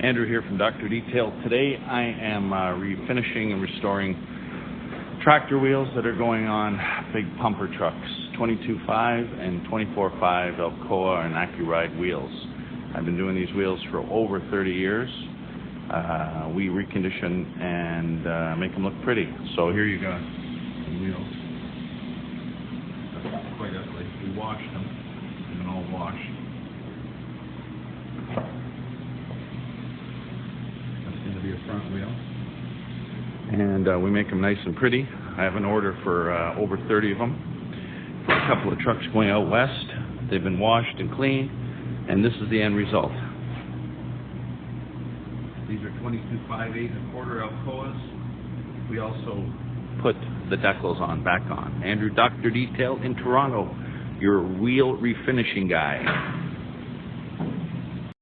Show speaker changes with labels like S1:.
S1: Andrew here from Dr. Detail. Today I am refinishing and restoring tractor wheels that are going on big pumper trucks, 22.5 and 24.5 Alcoa and AccuRide wheels. I've been doing these wheels for over 30 years. We recondition and make them look pretty. So here you go, the wheels. Quite ugly. We washed them, and they're all washed. To be a front wheel, and we make them nice and pretty. I have an order for over 30 of them for a couple of trucks going out west. They've been washed and cleaned, and this is the end result. These are 22.5, 8 1/4 Alcoas. We also put the decals back on. Andrew, Dr. Detail in Toronto, your wheel refinishing guy.